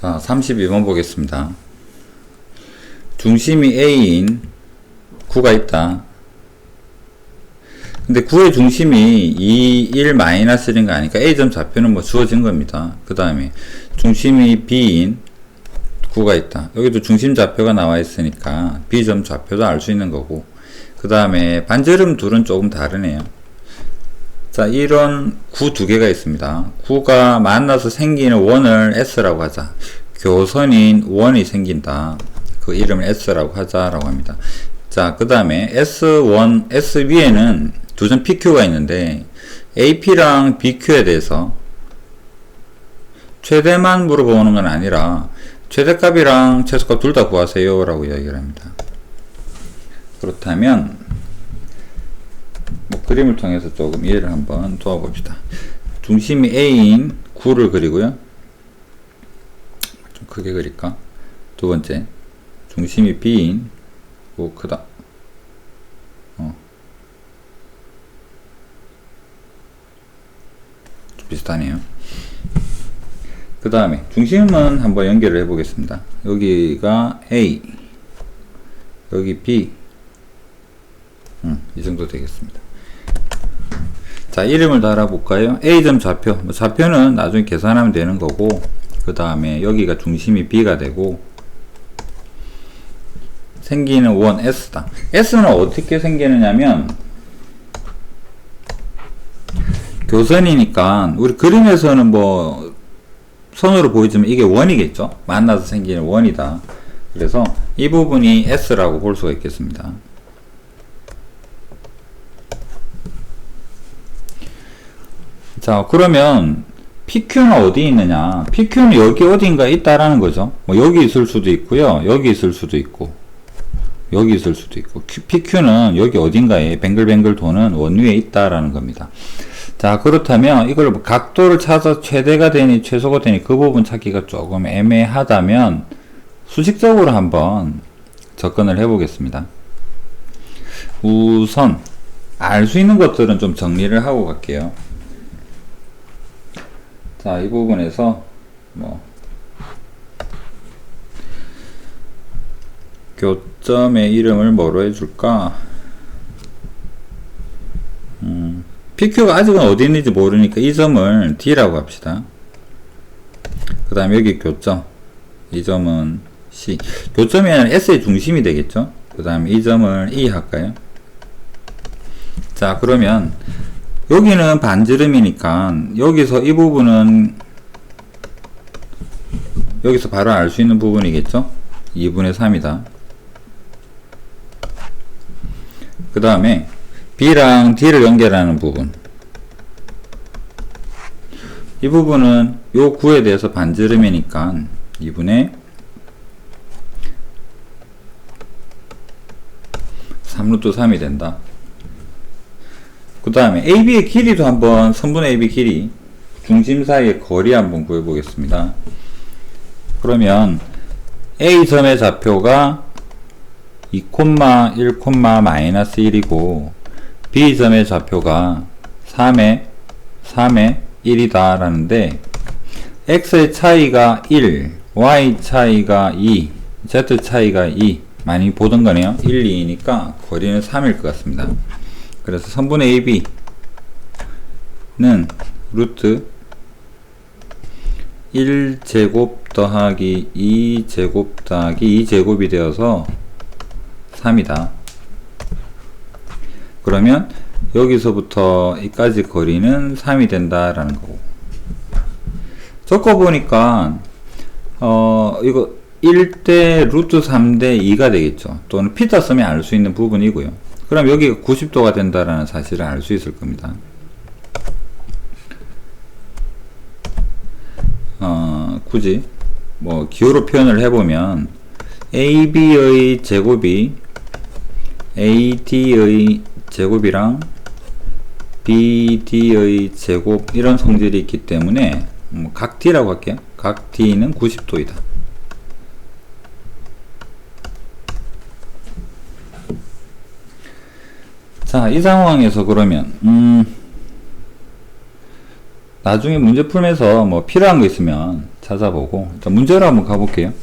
자, 32번 보겠습니다. 중심이 A인 구가 있다. 근데 구의 중심이 2, 1, -1인 거 아니까 A점 좌표는 뭐 주어진 겁니다. 그 다음에 중심이 B인 구가 있다. 여기도 중심 좌표가 나와 있으니까 B점 좌표도 알 수 있는 거고, 그 다음에 반지름 둘은 조금 다르네요. 자, 이런 구 두 개가 있습니다. 구가 만나서 생기는 원을 S라고 하자. 교선인 원이 생긴다. 그 이름을 S라고 하자라고 합니다. 자, 그 다음에 S1, S 위에는 두 점 PQ가 있는데 AP랑 BQ에 대해서 최대만 물어보는 건 아니라 최대값이랑 최소값 둘 다 구하세요 라고 이야기를 합니다. 그렇다면 뭐 그림을 통해서 조금 이해를 한번 도와봅시다. 중심이 A인 9를 그리고요. 좀 크게 그릴까? 두 번째, 중심이 B인 9 크다. 좀 비슷하네요. 그 다음에 중심은 한번 연결을 해 보겠습니다. 여기가 A, 여기 B, 이 정도 되겠습니다. 자, 이름을 다 알아볼까요? A점 좌표, 좌표는 나중에 계산하면 되는 거고, 그 다음에 여기가 중심이 B가 되고, 생기는 원 S다. S는 어떻게 생기느냐면 교선이니까 우리 그림에서는 뭐 선으로 보이지만 이게 원이겠죠? 만나서 생기는 원이다. 그래서 이 부분이 S라고 볼 수가 있겠습니다. 자, 그러면 PQ는 어디 있느냐? PQ는 여기 어딘가에 있다라는 거죠. 뭐 여기 있을 수도 있고요. 여기 있을 수도 있고, 여기 있을 수도 있고, PQ는 여기 어딘가에 뱅글뱅글 도는 원 위에 있다라는 겁니다. 자, 그렇다면 이걸 각도를 찾아 최대가 되니 최소가 되니 그 부분 찾기가 조금 애매하다면 수식적으로 한번 접근을 해 보겠습니다. 우선 알 수 있는 것들은 좀 정리를 하고 갈게요. 자, 이 부분에서 뭐 교점의 이름을 뭐로 해줄까? PQ가 아직은 어디 있는지 모르니까 이 점을 D라고 합시다. 그 다음에 여기 교점, 이 점은 C. 교점이 아니라 S의 중심이 되겠죠? 그 다음에 이 점을 E 할까요? 자, 그러면 여기는 반지름이니까 여기서 이 부분은 여기서 바로 알 수 있는 부분이겠죠? 2분의 3이다. 그 다음에 B랑 D를 연결하는 부분, 이 부분은 요 구에 대해서 반지름이니까 2분의 3루트 3이 된다. 그 다음에 AB의 길이도 한번, 선분 AB 길이, 중심 사이의 거리 한번 구해보겠습니다. 그러면 A점의 좌표가 2, 1, -1이고 B점의 좌표가 3에 1이다 라는데, X의 차이가 1, Y 차이가 2, Z 차이가 2, 많이 보던 거네요. 1, 2니까 거리는 3일 것 같습니다. 그래서 선분의 AB는 루트 1제곱 더하기 2제곱 더하기 2제곱이 되어서 3이다. 그러면 여기서부터 이까지 거리는 3이 된다라는 거고, 적어보니까 이거 1대 루트 3대 2가 되겠죠. 또는 피타 쓰면 알 수 있는 부분이고요. 그럼 여기가 90도가 된다라는 사실을 알 수 있을 겁니다. 굳이 뭐 기호로 표현을 해보면 AB의 제곱이 AD의 제곱이랑 BD의 제곱, 이런 성질이 있기 때문에 각 D라고 할게요. 각 D는 90도이다. 자, 이 상황에서 그러면 나중에 문제 풀면서 뭐 필요한 거 있으면 찾아보고 일단 문제로 한번 가볼게요.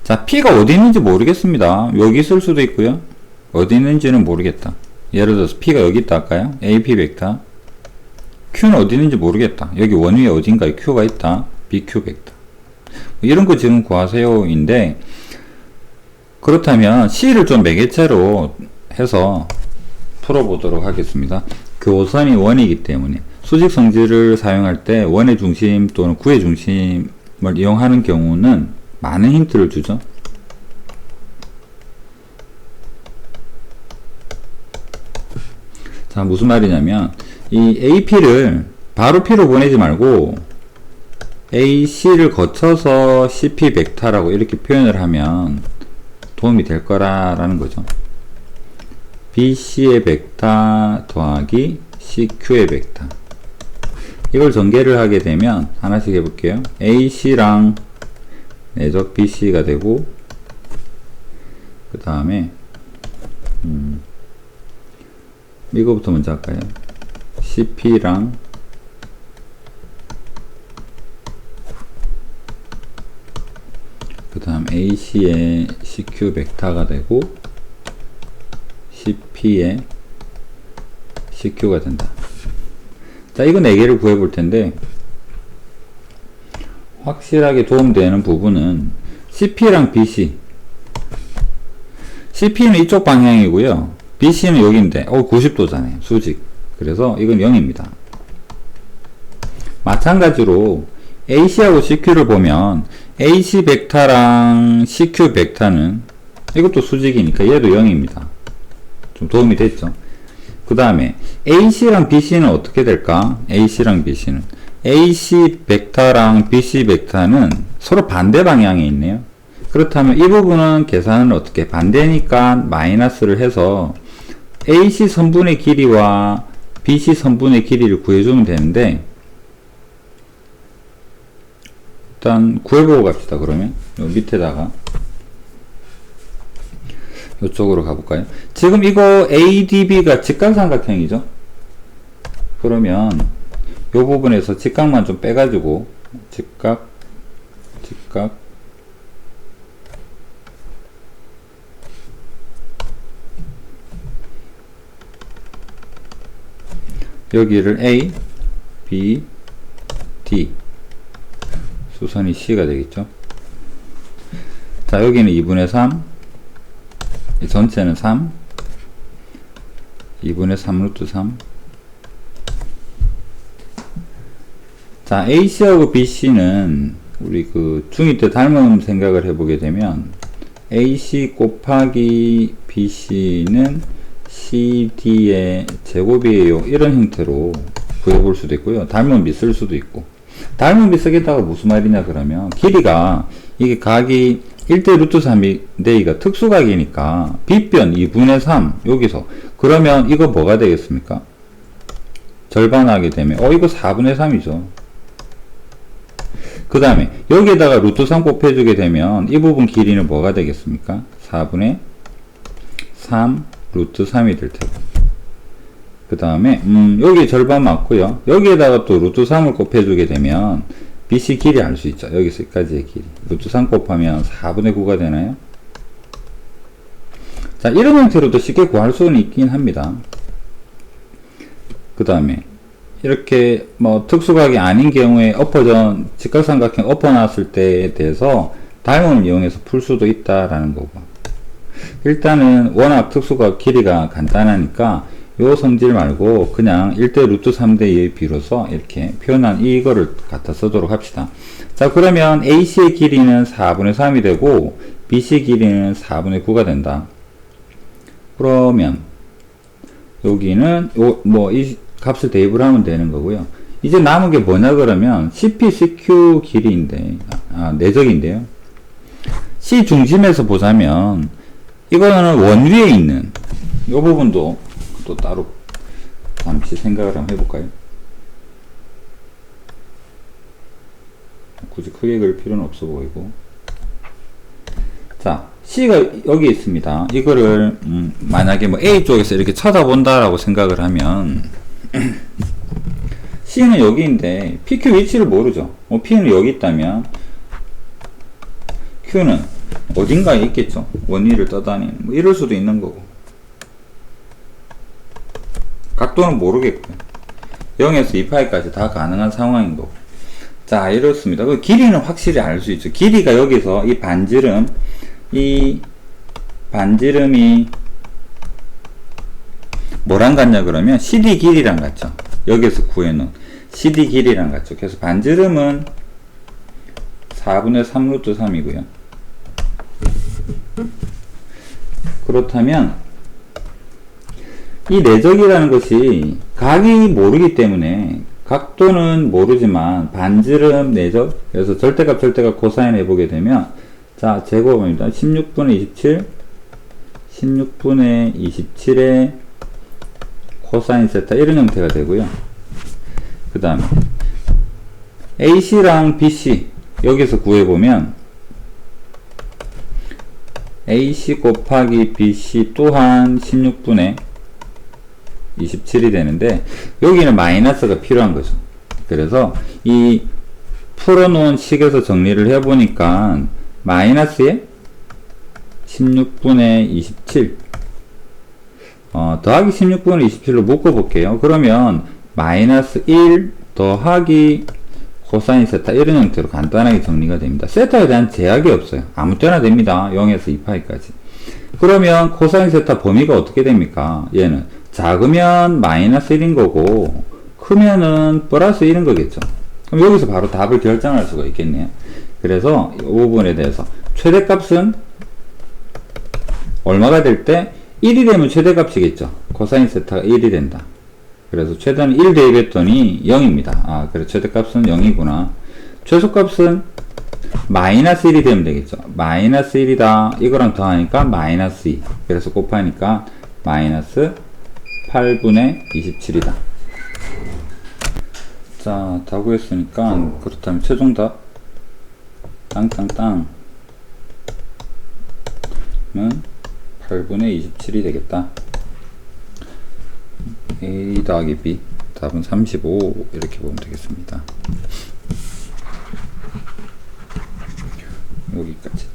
자, P가 어디 있는지 모르겠습니다. 여기 있을 수도 있고요. 어디 있는지는 모르겠다. 예를 들어서 P가 여기 있다 할까요? AP 벡터. Q는 어디 있는지 모르겠다. 여기 원위에 어딘가에 Q가 있다. BQ 벡터. 이런 거 지금 구하세요인데, 그렇다면 C를 좀 매개체로 해서 풀어보도록 하겠습니다. 교선이 원이기 때문에 수직 성질을 사용할 때 원의 중심 또는 구의 중심을 이용하는 경우는 많은 힌트를 주죠. 자, 무슨 말이냐면 이 AP를 바로 P로 보내지 말고 AC를 거쳐서 CP 벡터라고 이렇게 표현을 하면 도움이 될 거라는 거죠. BC의 벡터 더하기 CQ의 벡터. 이걸 전개를 하게 되면 하나씩 해볼게요. AC랑 내적 BC가 되고, 그 다음에 이거부터 먼저 할까요? CP랑 그 다음 AC의 CQ 벡터가 되고 CP의 CQ가 된다. 자, 이거 4개를 구해 볼 텐데 확실하게 도움되는 부분은 CP랑 BC. CP는 이쪽 방향이고요. BC는 여기인데 90도잖아요. 수직. 그래서 이건 0입니다. 마찬가지로 AC하고 CQ를 보면 AC 벡터랑 CQ 벡터는 이것도 수직이니까 얘도 0입니다. 좀 도움이 됐죠. 그 다음에 AC랑 BC는 어떻게 될까? AC랑 BC는 AC 벡터랑 BC 벡터는 서로 반대 방향에 있네요. 그렇다면 이 부분은 계산을 어떻게 반대니까 마이너스를 해서 AC 선분의 길이와 BC 선분의 길이를 구해주면 되는데, 일단 구해보고 갑시다. 그러면 요 밑에다가 이쪽으로 가볼까요? 지금 이거 ADB가 직각삼각형이죠. 그러면 요 부분에서 직각만 좀 빼가지고 직각 여기를 A, B, D 수선이 C가 되겠죠. 자, 여기는 2분의 3, 이 전체는 3, 2분의 3 루트 3. 자, AC하고 BC는 우리 그 중2 때 닮은 생각을 해보게 되면 AC 곱하기 BC는 CD의 제곱이에요. 이런 형태로 구해볼 수도 있고요. 닮은 비 쓸 수도 있고. 닮은 비 쓰겠다가 무슨 말이냐 그러면 길이가 이게 각이 1대 루트 3인데 이가 특수각이니까 빗변 2분의 3 여기서 그러면 이거 뭐가 되겠습니까? 절반하게 되면 이거 4분의 3이죠. 그 다음에 여기에다가 루트 3 곱해주게 되면 이 부분 길이는 뭐가 되겠습니까? 4분의 3 루트 3이 될 테고, 그 다음에 여기 절반 맞고요. 여기에다가 또 루트 3을 곱해주게 되면 BC 길이 알 수 있죠. 여기서까지의 길이 루트 3 곱하면 4분의 9가 되나요? 자, 이런 형태로도 쉽게 구할 수는 있긴 합니다. 그 다음에 이렇게 뭐 특수각이 아닌 경우에 엎어전 직각삼각형 엎어놨을 때에 대해서 닮음을 이용해서 풀 수도 있다라는 거고, 일단은 워낙 특수각 길이가 간단하니까 요 성질 말고 그냥 1대 루트 3대 2의 비로서 이렇게 표현한 이거를 갖다 쓰도록 합시다. 자, 그러면 AC의 길이는 4분의 3이 되고 BC 길이는 4분의 9가 된다. 그러면 여기는 이 값을 대입을 하면 되는 거고요. 이제 남은 게 뭐냐 그러면 CP, CQ 길이인데 내적인데요. C 중심에서 보자면 이거는 원위에 있는 이 부분도 또 따로 잠시 생각을 한번 해볼까요? 굳이 크게 그릴 필요는 없어 보이고. 자, C가 여기 있습니다. 이거를 만약에 뭐 A 쪽에서 이렇게 쳐다본다라고 생각을 하면 C는 여기인데 PQ 위치를 모르죠. P는 여기 있다면 Q는 어딘가에 있겠죠. 원위를 떠다니는 뭐 이럴 수도 있는 거고, 각도는 모르겠고 0에서 2파이까지 다 가능한 상황인 거고. 자, 이렇습니다. 그 길이는 확실히 알 수 있죠. 길이가 여기서 이 반지름이 뭐랑 같냐 그러면 CD 길이랑 같죠. 여기서 구해놓은 CD 길이랑 같죠. 그래서 반지름은 4분의 3 루트 3이고요. 그렇다면 이 내적이라는 것이 각이 모르기 때문에 각도는 모르지만 반지름 내적, 그래서 절대값 코사인 해보게 되면, 자, 제곱입니다. 16분의 27 16분의 27의 코사인 세타, 이런 형태가 되고요. 그 다음에 AC랑 BC 여기서 구해보면 AC 곱하기 BC 또한 16분의 27이 되는데, 여기는 마이너스가 필요한 거죠. 그래서 이 풀어놓은 식에서 정리를 해보니까 마이너스에 16분의 27 더하기 16분의 27로 묶어볼게요. 그러면 마이너스 1 더하기 코사인 세타, 이런 형태로 간단하게 정리가 됩니다. 세타에 대한 제약이 없어요. 아무 때나 됩니다. 0에서 2파이까지. 그러면 코사인 세타 범위가 어떻게 됩니까? 얘는 작으면 마이너스 1인 거고 크면은 플러스 1인 거겠죠. 그럼 여기서 바로 답을 결정할 수가 있겠네요. 그래서 이 부분에 대해서 최대값은 얼마가 될 때 1이 되면 최대값이겠죠. 코사인 세타가 1이 된다. 그래서 최대는 1 대입했더니 0입니다. 그래, 최대값은 0이구나. 최소값은 마이너스 1이 되면 되겠죠. 마이너스 1이다. 이거랑 더하니까 마이너스 2. 그래서 곱하니까 마이너스 8분의 27이다. 자, 다 구했으니까, 그렇다면 최종답 땅땅땅 는 8분의 27이 되겠다. A 더하기 B, 답은 35, 이렇게 보면 되겠습니다. 여기까지.